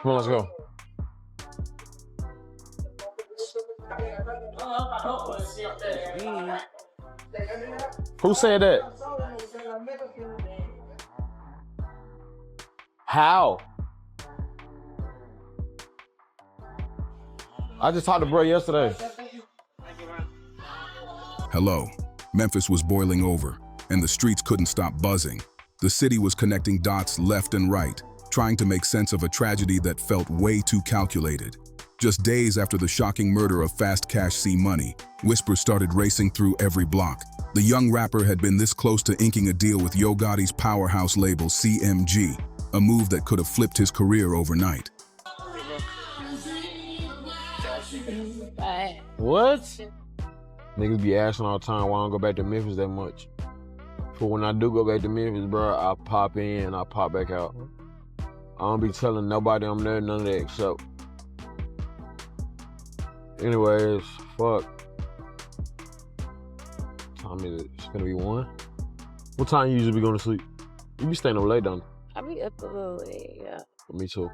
Come on, let's go. Who said that? How? I just talked to bro yesterday. Hello. Memphis was boiling over, and the streets couldn't stop buzzing. The city was connecting dots left and right, trying to make sense of a tragedy that felt way too calculated. Just days after the shocking murder of Fast Cash Cmoney, whispers started racing through every block. The young rapper had been this close to inking a deal with Yo Gotti's powerhouse label CMG, a move that could have flipped his career overnight. What? Niggas be asking all the time why I don't go back to Memphis that much. But when I do go back to Memphis, bro, I pop in, I pop back out. I don't be telling nobody I'm there, none of that, except. Anyways, fuck. Time is it? It's gonna be 1. What time you usually be going to sleep? You be staying up late, don't you? I be up a little late, yeah. Me too.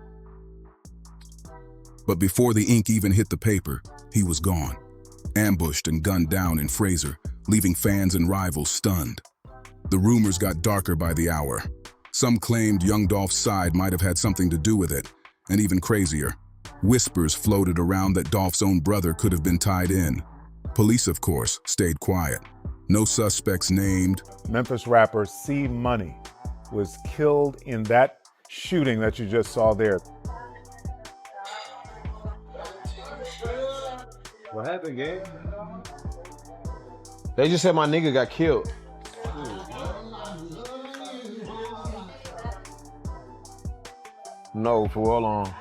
But before the ink even hit the paper, he was gone. Ambushed and gunned down in Fraser, leaving fans and rivals stunned. The rumors got darker by the hour. Some claimed Young Dolph's side might have had something to do with it, and even crazier, whispers floated around that Dolph's own brother could have been tied in. Police, of course, stayed quiet. No suspects named. Memphis rapper Cmoney was killed in that shooting that you just saw there. What happened, gang? They just said my nigga got killed. No, for real long.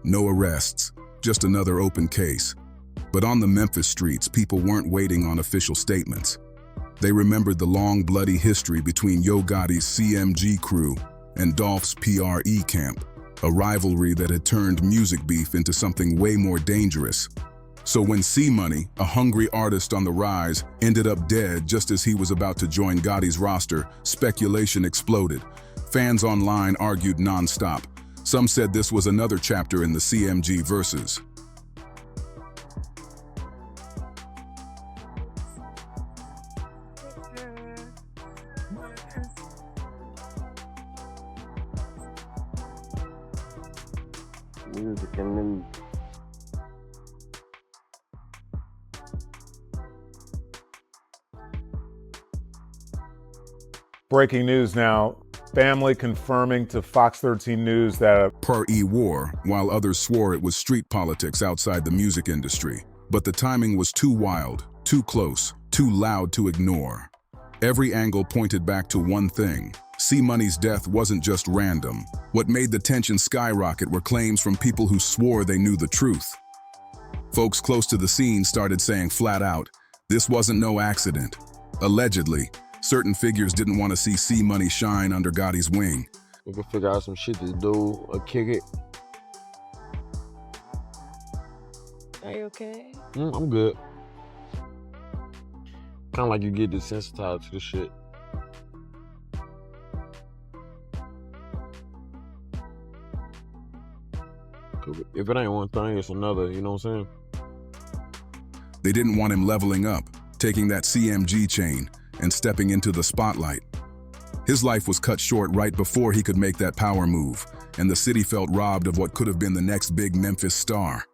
No arrests, just another open case. But on the Memphis streets, people weren't waiting on official statements. They remembered the long, bloody history between Yo Gotti's CMG crew and Dolph's PRE camp, a rivalry that had turned music beef into something way more dangerous. So when Cmoney, a hungry artist on the rise, ended up dead just as he was about to join Gotti's roster, speculation exploded. Fans online argued nonstop. Some said this was another chapter in the CMG verses. Music and then Breaking news now. Family confirming to Fox 13 News that PRE war, while others swore it was street politics outside the music industry. But the timing was too wild, too close, too loud to ignore. Every angle pointed back to one thing. Cmoney's death wasn't just random. What made the tension skyrocket were claims from people who swore they knew the truth. Folks close to the scene started saying flat out, this wasn't no accident. Allegedly, certain figures didn't want to see Cmoney shine under Gotti's wing. We can figure out some shit to do or kick it. Are you okay? I'm good. Kind of like you get desensitized to the shit. If it ain't one thing, it's another, you know what I'm saying? They didn't want him leveling up, taking that CMG chain, and stepping into the spotlight. His life was cut short right before he could make that power move, and the city felt robbed of what could have been the next big Memphis star.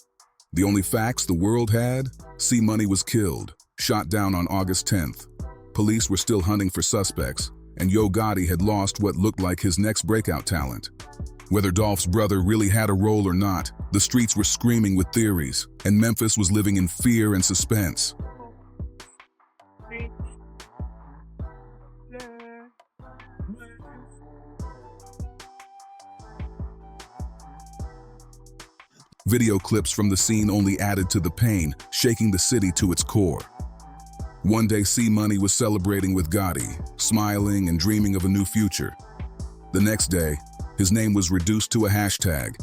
The only facts the world had? Cmoney was killed, shot down on August 10th. Police were still hunting for suspects, and Yo Gotti had lost what looked like his next breakout talent. Whether Dolph's brother really had a role or not, the streets were screaming with theories, and Memphis was living in fear and suspense. Video clips from the scene only added to the pain, shaking the city to its core. One day, Cmoney was celebrating with Gotti, smiling and dreaming of a new future. The next day, his name was reduced to a hashtag.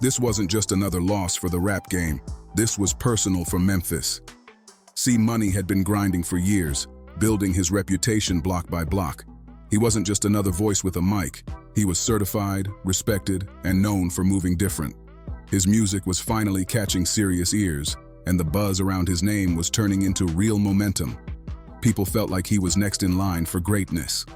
This wasn't just another loss for the rap game. This was personal for Memphis. Cmoney had been grinding for years, building his reputation block by block. He wasn't just another voice with a mic. He was certified, respected, and known for moving different. His music was finally catching serious ears, and the buzz around his name was turning into real momentum. People felt like he was next in line for greatness.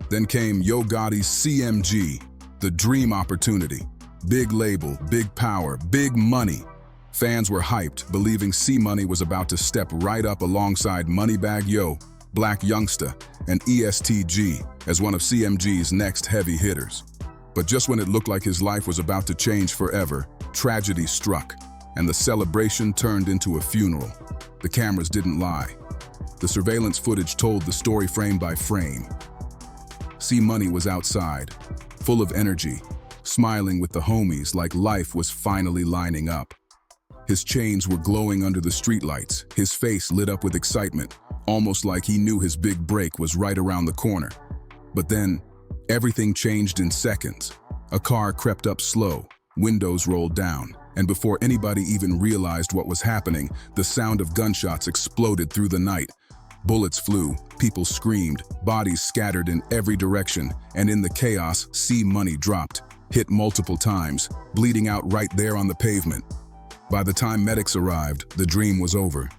Then came Yo Gotti's CMG, the dream opportunity. Big label, big power, big money. Fans were hyped, believing Cmoney was about to step right up alongside Moneybagg Yo, Black Youngsta, and ESTG as one of CMG's next heavy hitters. But just when it looked like his life was about to change forever, tragedy struck, and the celebration turned into a funeral. The cameras didn't lie. The surveillance footage told the story frame by frame. Cmoney was outside, full of energy, smiling with the homies like life was finally lining up. His chains were glowing under the streetlights, his face lit up with excitement, almost like he knew his big break was right around the corner. But then, everything changed in seconds. A car crept up slow, windows rolled down, and before anybody even realized what was happening, the sound of gunshots exploded through the night. Bullets flew, people screamed, bodies scattered in every direction, and in the chaos, Cmoney dropped, hit multiple times, bleeding out right there on the pavement. By the time medics arrived, the dream was over.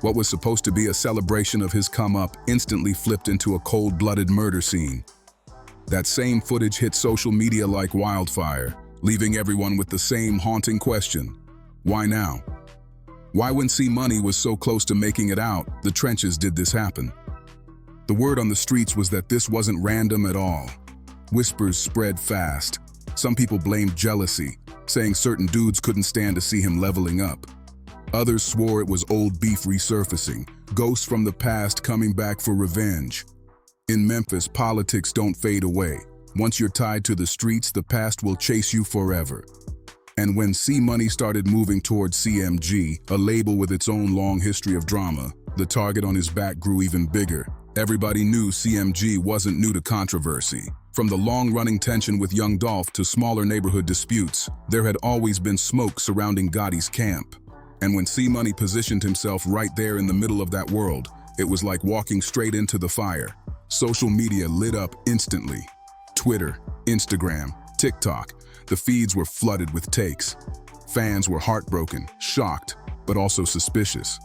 What was supposed to be a celebration of his come-up instantly flipped into a cold-blooded murder scene. That same footage hit social media like wildfire, leaving everyone with the same haunting question. Why now? Why, when Cmoney was so close to making it out, the trenches did this happen? The word on the streets was that this wasn't random at all. Whispers spread fast. Some people blamed jealousy, saying certain dudes couldn't stand to see him leveling up. Others swore it was old beef resurfacing, ghosts from the past coming back for revenge. In Memphis, politics don't fade away. Once you're tied to the streets, the past will chase you forever. And when Cmoney started moving towards CMG, a label with its own long history of drama, the target on his back grew even bigger. Everybody knew CMG wasn't new to controversy. From the long-running tension with Young Dolph to smaller neighborhood disputes, there had always been smoke surrounding Gotti's camp. And when Cmoney positioned himself right there in the middle of that world, it was like walking straight into the fire. Social media lit up instantly. Twitter, Instagram, TikTok, the feeds were flooded with takes. Fans were heartbroken, shocked, but also suspicious.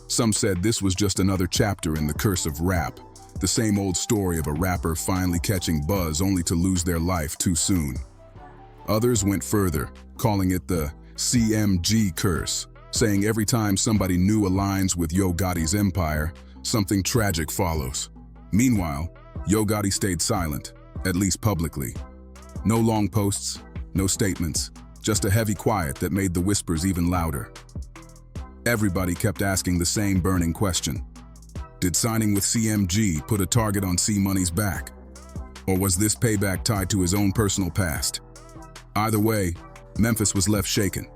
Some said this was just another chapter in the curse of rap, the same old story of a rapper finally catching buzz only to lose their life too soon. Others went further, calling it the CMG curse, saying every time somebody new aligns with Yo Gotti's empire, something tragic follows. Meanwhile, Yo Gotti stayed silent, at least publicly. No long posts, no statements, just a heavy quiet that made the whispers even louder. Everybody kept asking the same burning question. Did signing with CMG put a target on Cmoney's back? Or was this payback tied to his own personal past? Either way, Memphis was left shaken,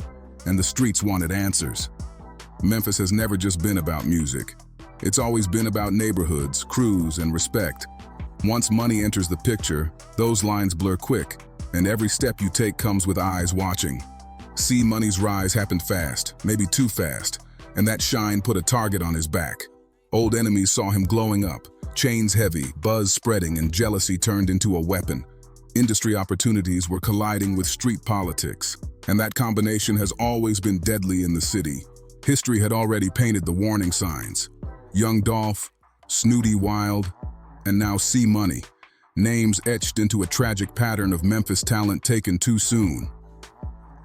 and the streets wanted answers. Memphis has never just been about music. It's always been about neighborhoods, crews, and respect. Once money enters the picture, those lines blur quick, and every step you take comes with eyes watching. Cmoney's rise happened fast, maybe too fast, and that shine put a target on his back. Old enemies saw him glowing up, chains heavy, buzz spreading, and jealousy turned into a weapon. Industry opportunities were colliding with street politics, and that combination has always been deadly in the city. History had already painted the warning signs. Young Dolph, Snooty Wild, and now Cmoney, names etched into a tragic pattern of Memphis talent taken too soon.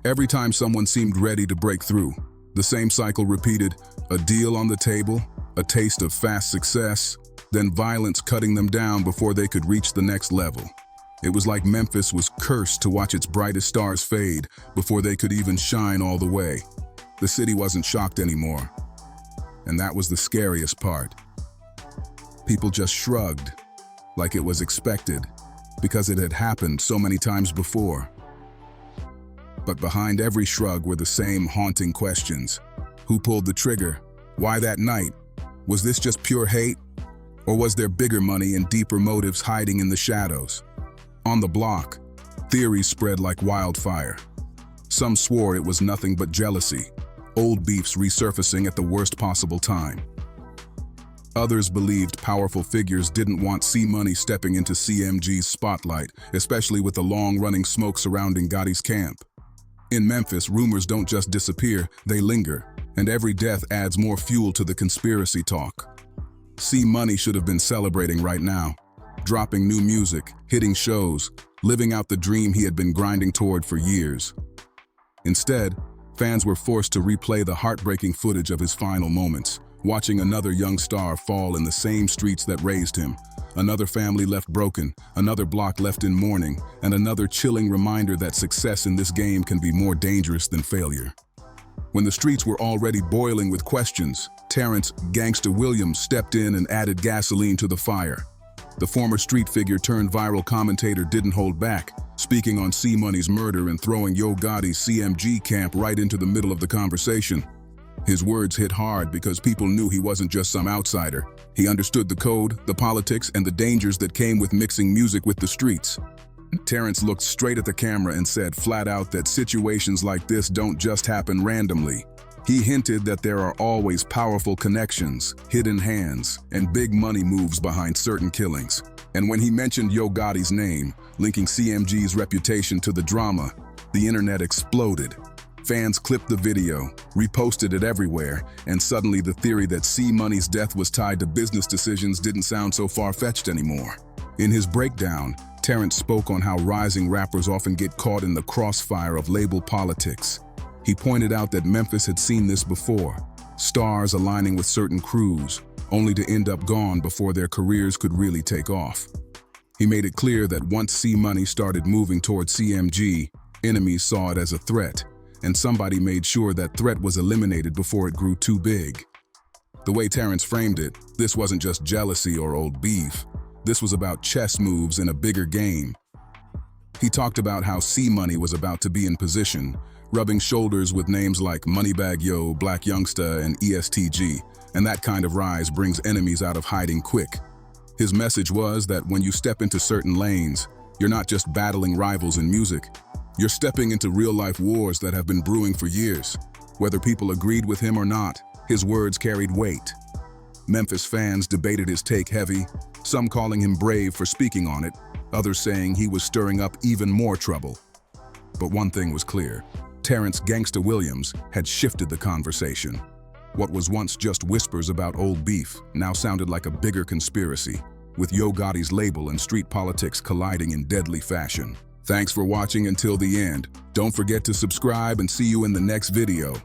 Every time someone seemed ready to break through, the same cycle repeated: a deal on the table, a taste of fast success, then violence cutting them down before they could reach the next level. It was like Memphis was cursed to watch its brightest stars fade before they could even shine all the way. The city wasn't shocked anymore, and that was the scariest part. People just shrugged, like it was expected, because it had happened so many times before. But behind every shrug were the same haunting questions. Who pulled the trigger? Why that night? Was this just pure hate? Or was there bigger money and deeper motives hiding in the shadows? On the block, theories spread like wildfire. Some swore it was nothing but jealousy, old beefs resurfacing at the worst possible time. Others believed powerful figures didn't want Cmoney stepping into CMG's spotlight, especially with the long-running smoke surrounding Gotti's camp. In Memphis, rumors don't just disappear, they linger, and every death adds more fuel to the conspiracy talk. Cmoney should have been celebrating right now, dropping new music, hitting shows, living out the dream he had been grinding toward for years. Instead, fans were forced to replay the heartbreaking footage of his final moments, watching another young star fall in the same streets that raised him, another family left broken, another block left in mourning, and another chilling reminder that success in this game can be more dangerous than failure. When the streets were already boiling with questions, Terrance Gangsta Williams stepped in and added gasoline to the fire. The former street figure turned viral commentator didn't hold back, speaking on Cmoney's murder and throwing Yo Gotti's CMG camp right into the middle of the conversation. His words hit hard because people knew he wasn't just some outsider. He understood the code, the politics, and the dangers that came with mixing music with the streets. Terrance looked straight at the camera and said flat out that situations like this don't just happen randomly. He hinted that there are always powerful connections, hidden hands, and big money moves behind certain killings. And when he mentioned Yo Gotti's name, linking CMG's reputation to the drama, the internet exploded. Fans clipped the video, reposted it everywhere, and suddenly the theory that Cmoney's death was tied to business decisions didn't sound so far-fetched anymore. In his breakdown, Terrance spoke on how rising rappers often get caught in the crossfire of label politics. He pointed out that Memphis had seen this before, stars aligning with certain crews, only to end up gone before their careers could really take off. He made it clear that once Cmoney started moving toward CMG, enemies saw it as a threat, and somebody made sure that threat was eliminated before it grew too big. The way Terrance framed it, this wasn't just jealousy or old beef. This was about chess moves in a bigger game. He talked about how Cmoney was about to be in position, rubbing shoulders with names like Moneybagg Yo, Black Youngsta, and ESTG, and that kind of rise brings enemies out of hiding quick. His message was that when you step into certain lanes, you're not just battling rivals in music, you're stepping into real-life wars that have been brewing for years. Whether people agreed with him or not, his words carried weight. Memphis fans debated his take heavy, some calling him brave for speaking on it, others saying he was stirring up even more trouble. But one thing was clear. Terrance Gangsta Williams had shifted the conversation. What was once just whispers about old beef now sounded like a bigger conspiracy, with Yo Gotti's label and street politics colliding in deadly fashion. Thanks for watching until the end. Don't forget to subscribe and see you in the next video.